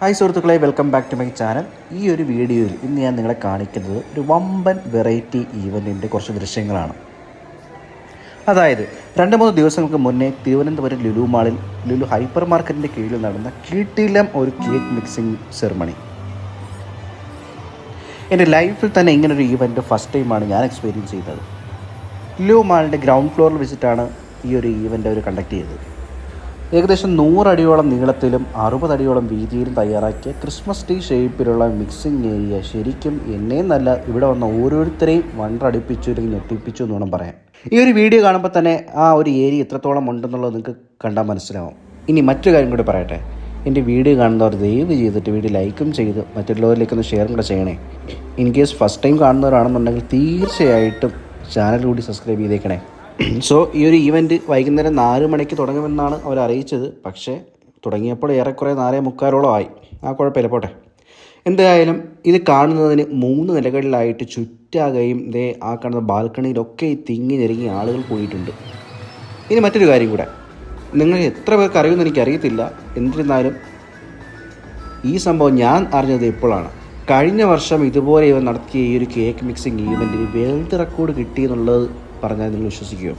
Hi സുഹൃത്തുക്കളെ, welcome back to my channel. ഈ ഒരു വീഡിയോയിൽ ഇന്ന് ഞാൻ നിങ്ങളെ കാണിക്കുന്നത് ഒരു വമ്പൻ വെറൈറ്റി ഈവൻറ്റിൻ്റെ കുറച്ച് ദൃശ്യങ്ങളാണ്. അതായത് 2-3 ദിവസങ്ങൾക്ക് മുന്നേ തിരുവനന്തപുരം ലുലു മാളിൽ ലുലു ഹൈപ്പർ മാർക്കറ്റിൻ്റെ കീഴിൽ നടന്ന കിടിലം ഒരു കേക്ക് മിക്സിംഗ് സെറിമണി. എൻ്റെ ലൈഫിൽ തന്നെ ഇങ്ങനൊരു ഈവൻറ്റ് ഫസ്റ്റ് ടൈമാണ് ഞാൻ എക്സ്പീരിയൻസ് ചെയ്തത്. ലുലു മാളിൻ്റെ ഗ്രൗണ്ട് ഫ്ലോറിൽ വെച്ചിട്ടാണ് ഈ ഒരു ഈവൻറ്റ് അവർ കണ്ടക്ട് ചെയ്തത്. ഏകദേശം 100 അടിയോളം നീളത്തിലും 60 അടിയോളം വീതിയിലും തയ്യാറാക്കിയ ക്രിസ്മസ് ട്രീ ഷേപ്പിലുള്ള മിക്സിംഗ് ഏരിയ ശരിക്കും എന്നെ നല്ല ഇവിടെ വന്ന ഓരോരുത്തരെയും വണ്ടടിപ്പിച്ചു അല്ലെങ്കിൽ ഞെട്ടിപ്പിച്ചു എന്ന് വേണം പറയാൻ. ഈ ഒരു വീഡിയോ കാണുമ്പോൾ തന്നെ ആ ഒരു ഏരിയ എത്രത്തോളം ഉണ്ടെന്നുള്ളത് നിങ്ങൾക്ക് കണ്ടാൽ മനസ്സിലാവും. ഇനി മറ്റൊരു കാര്യം കൂടി പറയട്ടെ, എൻ്റെ വീഡിയോ കാണുന്നവർ ദയവ് ചെയ്തിട്ട് വീഡിയോ ലൈക്കും ചെയ്ത് മറ്റുള്ളവരിലേക്കൊന്ന് ഷെയറും കൂടെ ചെയ്യണേ. ഇൻ കേസ് ഫസ്റ്റ് ടൈം കാണുന്നവരാണെന്നുണ്ടെങ്കിൽ തീർച്ചയായിട്ടും ചാനൽ കൂടി സബ്സ്ക്രൈബ് ചെയ്തേക്കണേ. സോ ഈ ഒരു ഈവൻറ്റ് വൈകുന്നേരം 4 മണിക്ക് തുടങ്ങുമെന്നാണ് അവർ അറിയിച്ചത്. പക്ഷേ തുടങ്ങിയപ്പോൾ ഏറെക്കുറെ 4:45 ആയി. കുഴപ്പമില്ല, പോട്ടെ. എന്തായാലും ഇത് കാണുന്നതിന് 3 നിലകളിലായിട്ട് ചുറ്റാകുകയും ആ കാണുന്ന ബാൽക്കണിയിലൊക്കെ തിങ്ങി ഞെരുങ്ങി ആളുകൾ കൂടിയിട്ടുണ്ട്. ഇനി മറ്റൊരു കാര്യം കൂടെ, നിങ്ങൾ എത്ര പേർക്ക് അറിയുമെന്ന് എനിക്കറിയത്തില്ല. എന്നിരുന്നാലും ഈ സംഭവം ഞാൻ അറിഞ്ഞത് ഇപ്പോഴാണ്. കഴിഞ്ഞ വർഷം ഇതുപോലെ ഇവർ നടത്തിയ ഈ ഒരു കേക്ക് മിക്സിംഗ് ഈവൻറ്റിന് വേൾഡ് റെക്കോർഡ് കിട്ടിയെന്നുള്ളത് പറഞ്ഞാൽ നിങ്ങൾ വിശ്വസിക്കുമോ?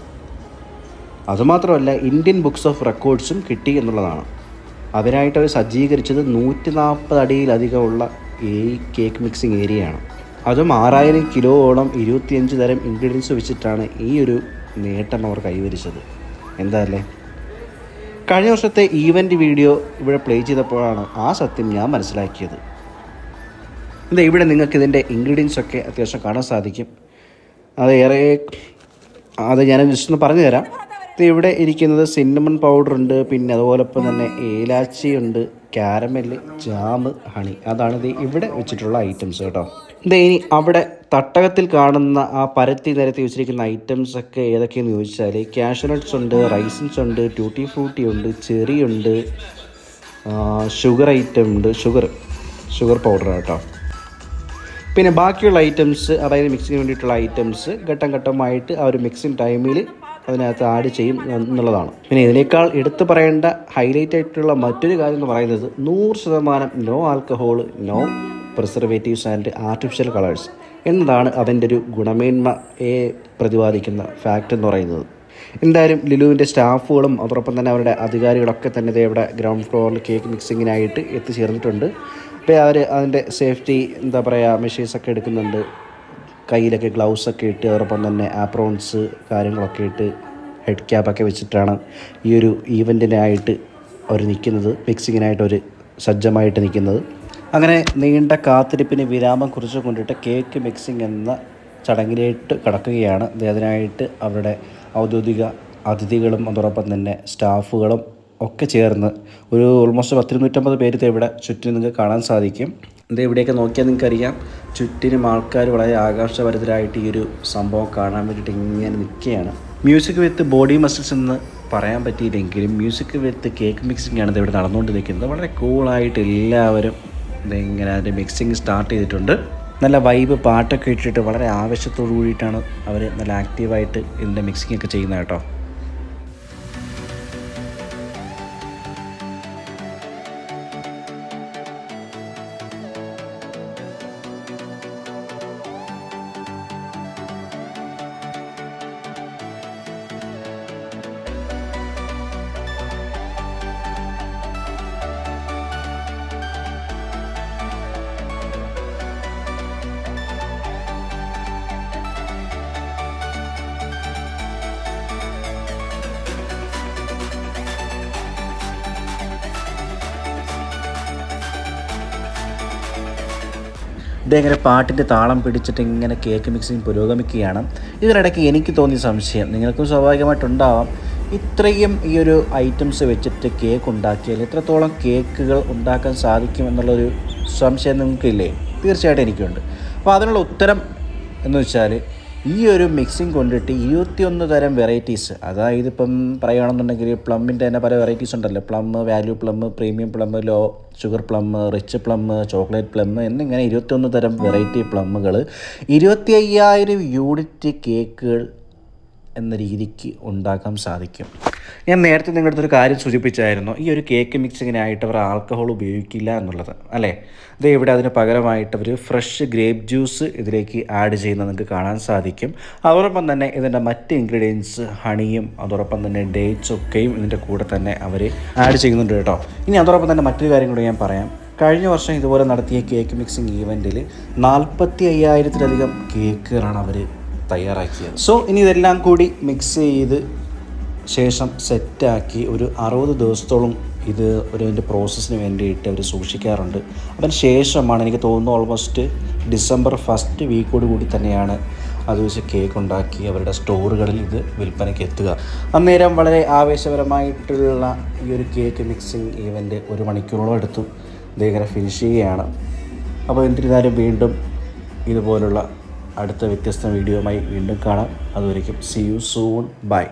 അതുമാത്രമല്ല, ഇന്ത്യൻ ബുക്സ് ഓഫ് റെക്കോർഡ്സും കിട്ടി എന്നുള്ളതാണ്. അതിനായിട്ട് അവർ സജ്ജീകരിച്ചത് 140 അടിയിലധികമുള്ള ഈ കേക്ക് മിക്സിംഗ് ഏരിയയാണ്. അതും 6000 കിലോയോളം 25 തരം ഇൻഗ്രീഡിയൻസ് വെച്ചിട്ടാണ് ഈ ഒരു നേട്ടം അവർ കൈവരിച്ചത്. എന്താ അല്ലേ? കഴിഞ്ഞ വർഷത്തെ ഈവൻറ്റ് വീഡിയോ ഇവിടെ പ്ലേ ചെയ്തപ്പോഴാണ് ആ സത്യം ഞാൻ മനസ്സിലാക്കിയത്. ഇവിടെ നിങ്ങൾക്ക് ഇതിൻ്റെ ഇൻഗ്രീഡിയൻസൊക്കെ അത്യാവശ്യം കാണാൻ സാധിക്കും. അത് ഞാൻ ജസ്റ്റ് ഒന്ന് പറഞ്ഞു തരാം. ഇവിടെ ഇരിക്കുന്നത് സിന്നമൺ പൗഡറുണ്ട്, പിന്നെ അതുപോലൊപ്പം തന്നെ ഏലാച്ചിയുണ്ട്, ക്യാരമല്, ജാമ്, ഹണി. അതാണ് ഇവിടെ വെച്ചിട്ടുള്ള ഐറ്റംസ് കേട്ടോ. ഇനി അവിടെ തട്ടകത്തിൽ കാണുന്ന ആ പരത്തി നിരത്തി വെച്ചിരിക്കുന്ന ഐറ്റംസൊക്കെ ഏതൊക്കെയെന്ന് ചോദിച്ചാൽ കാഷ്യൂനട്ട്സ് ഉണ്ട്, റൈസിൻസ് ഉണ്ട്, ട്യൂട്ടി ഫ്രൂട്ടി ഉണ്ട്, ചെറി ഉണ്ട്, ഷുഗർ ഐറ്റം ഉണ്ട്, ഷുഗർ പൗഡർ കേട്ടോ. പിന്നെ ബാക്കിയുള്ള ഐറ്റംസ്, അതായത് മിക്സിന് വേണ്ടിയിട്ടുള്ള ഐറ്റംസ് ഘട്ടം ഘട്ടമായിട്ട് ആ ഒരു മിക്സിങ് ടൈമിൽ അതിനകത്ത് ആഡ് ചെയ്യും എന്നുള്ളതാണ്. പിന്നെ ഇതിനേക്കാൾ എടുത്തു പറയേണ്ട ഹൈലൈറ്റ് ആയിട്ടുള്ള മറ്റൊരു കാര്യം എന്ന് പറയുന്നത് 100% no alcohol, no preservatives and artificial colours എന്നതാണ് അതിൻ്റെ ഒരു ഗുണമേന്മയെ പ്രതിപാദിക്കുന്ന ഫാക്റ്റ് എന്ന് പറയുന്നത്. എന്തായാലും ലുലുവിൻ്റെ സ്റ്റാഫുകളും അതോടൊപ്പം തന്നെ അവരുടെ അധികാരികളൊക്കെ തന്നെ ഇവിടെ ഗ്രൗണ്ട് ഫ്ലോറിൽ കേക്ക് മിക്സിങ്ങിനായിട്ട് എത്തിച്ചേർന്നിട്ടുണ്ട്. അപ്പോൾ അവർ അതിൻ്റെ സേഫ്റ്റി മെഷീൻസൊക്കെ എടുക്കുന്നുണ്ട്. കയ്യിലൊക്കെ ഗ്ലൗസൊക്കെ ഇട്ട് അതോടൊപ്പം തന്നെ ആപ്രോൺസ് കാര്യങ്ങളൊക്കെ ഇട്ട് ഹെഡ് ക്യാപ്പൊക്കെ വെച്ചിട്ടാണ് ഈ ഒരു ഈവൻറ്റിനായിട്ട് അവർ നിൽക്കുന്നത്, മിക്സിങ്ങിനായിട്ട് അവർ സജ്ജമായിട്ട് നിൽക്കുന്നത്. അങ്ങനെ നീണ്ട കാത്തിരിപ്പിന് വിരാമം കുറിച്ച് കൊണ്ടിട്ട് കേക്ക് മിക്സിംഗ് എന്ന ചടങ്ങിലേക്ക് കടക്കുകയാണ്. അതിനായിട്ട് അവരുടെ ഔദ്യോഗിക അതിഥികളും അതോടൊപ്പം തന്നെ സ്റ്റാഫുകളും ഒക്കെ ചേർന്ന് ഒരു ഓൾമോസ്റ്റ് 100-150 പേര് ഇവിടെ ചുറ്റിനും നിങ്ങൾക്ക് കാണാൻ സാധിക്കും. ഇവിടെയൊക്കെ നോക്കിയാൽ നിങ്ങൾക്കറിയാം, ചുറ്റിനും ആൾക്കാർ വളരെ ആകാശഭരിതരായിട്ട് ഈ ഒരു സംഭവം കാണാൻ വേണ്ടിയിട്ട് ഇങ്ങനെ നിൽക്കുകയാണ്. മ്യൂസിക് വിത്ത് ബോഡി മസിൽസ് എന്ന് പറയാൻ പറ്റിയില്ലെങ്കിലും മ്യൂസിക് വിത്ത് കേക്ക് മിക്സിംഗ് ആണ് ഇവിടെ നടന്നുകൊണ്ടിരിക്കുന്നത്. വളരെ കൂളായിട്ട് എല്ലാവരും ഇങ്ങനെ അതിൻ്റെ മിക്സിങ് സ്റ്റാർട്ട് ചെയ്തിട്ടുണ്ട്. നല്ല വൈബ് പാട്ടൊക്കെ ഇട്ടിട്ട് വളരെ ആവേശത്തോടു കൂടിയിട്ടാണ് അവർ നല്ല ആക്റ്റീവായിട്ട് ഇതിൻ്റെ മിക്സിംഗ് ഒക്കെ ചെയ്യുന്നത് കേട്ടോ. ഇതെങ്ങനെ പാട്ടിൻ്റെ താളം പിടിച്ചിട്ട് ഇങ്ങനെ കേക്ക് മിക്സിങ് പുരോഗമിക്കുകയാണ്. ഇതിനിടയ്ക്ക് എനിക്ക് തോന്നിയ സംശയം നിങ്ങൾക്കും സ്വാഭാവികമായിട്ടുണ്ടാവാം, ഇത്രയും ഈ ഒരു ഐറ്റംസ് വെച്ചിട്ട് കേക്ക് ഉണ്ടാക്കിയാൽ എത്രത്തോളം കേക്കുകൾ ഉണ്ടാക്കാൻ സാധിക്കുമെന്നുള്ളൊരു സംശയം നിങ്ങൾക്കില്ലേ? തീർച്ചയായിട്ടും എനിക്കുണ്ട്. അപ്പോൾ അതിനുള്ള ഉത്തരം എന്ന് വെച്ചാൽ ഈ ഒരു മിക്സിങ് കൊണ്ടിട്ട് 21 തരം വെറൈറ്റീസ്, അതായത് ഇപ്പം പറയുകയാണെന്നുണ്ടെങ്കിൽ പ്ലമ്മിൻ്റെ തന്നെ പല വെറൈറ്റീസ് ഉണ്ടല്ലോ. Plum, value plum, premium plum, low sugar plum, rich plum, chocolate plum എന്നിങ്ങനെ 21 തരം വെറൈറ്റി പ്ലമ്മുകൾ 25,000 യൂണിറ്റ് കേക്കുകൾ എന്ന രീതിക്ക് ഉണ്ടാക്കാൻ സാധിക്കും. ഞാൻ നേരത്തെ നിങ്ങളുടെ അടുത്തൊരു കാര്യം സൂചിപ്പിച്ചായിരുന്നു, ഈ ഒരു കേക്ക് മിക്സിങ്ങിനായിട്ട് അവർ ആൽക്കഹോൾ ഉപയോഗിക്കില്ല എന്നുള്ളത് അല്ലേ. ഇത് ഇവിടെ അതിന് പകരമായിട്ട് അവർ ഫ്രഷ് ഗ്രേപ്പ് ജ്യൂസ് ഇതിലേക്ക് ആഡ് ചെയ്യുന്നത് നിങ്ങൾക്ക് കാണാൻ സാധിക്കും. അതോടൊപ്പം തന്നെ ഇതിൻ്റെ മറ്റ് ഇൻഗ്രീഡിയൻസ് ഹണിയും അതോടൊപ്പം തന്നെ ഡേറ്റ്സ് ഒക്കെയും ഇതിൻ്റെ കൂടെ തന്നെ അവർ ആഡ് ചെയ്യുന്നുണ്ട് കേട്ടോ. ഇനി അതോടൊപ്പം തന്നെ മറ്റൊരു കാര്യം കൂടി ഞാൻ പറയാം. കഴിഞ്ഞ വർഷം ഇതുപോലെ നടത്തിയ കേക്ക് മിക്സിംഗ് ഈവൻറ്റിൽ 45,000-ലധികം കേക്കുകളാണ് അവർ തയ്യാറാക്കിയത്. സോ ഇനി ഇതെല്ലാം കൂടി മിക്സ് ചെയ്ത് ശേഷം സെറ്റാക്കി ഒരു 60 ദിവസത്തോളം ഇത് ഇതിൻ്റെ പ്രോസസ്സിന് വേണ്ടിയിട്ട് അവർ സൂക്ഷിക്കാറുണ്ട്. അതിന് ശേഷമാണ് എനിക്ക് തോന്നുന്നു ഓൾമോസ്റ്റ് ഡിസംബർ 1st വീക്കോട് കൂടി തന്നെയാണ് അത് വെച്ച് കേക്ക് ഉണ്ടാക്കി അവരുടെ സ്റ്റോറുകളിൽ ഇത് വിൽപ്പനയ്ക്ക് എത്തുക. അന്നേരം വളരെ ആവേശപരമായിട്ടുള്ള ഈ ഒരു കേക്ക് മിക്സിംഗ് ഈവൻറ്റ് 1 മണിക്കൂറോളം എടുത്തു ഇതേങ്ങനെ ഫിനിഷ് ചെയ്യുകയാണ്. അപ്പോൾ എന്നിരുന്നാലും വീണ്ടും ഇതുപോലുള്ള അടുത്ത വ്യത്യസ്ത വീഡിയോയുമായി വീണ്ടും കാണാം. അതുവരേക്കും സീ യു സൂൺ. ബൈ.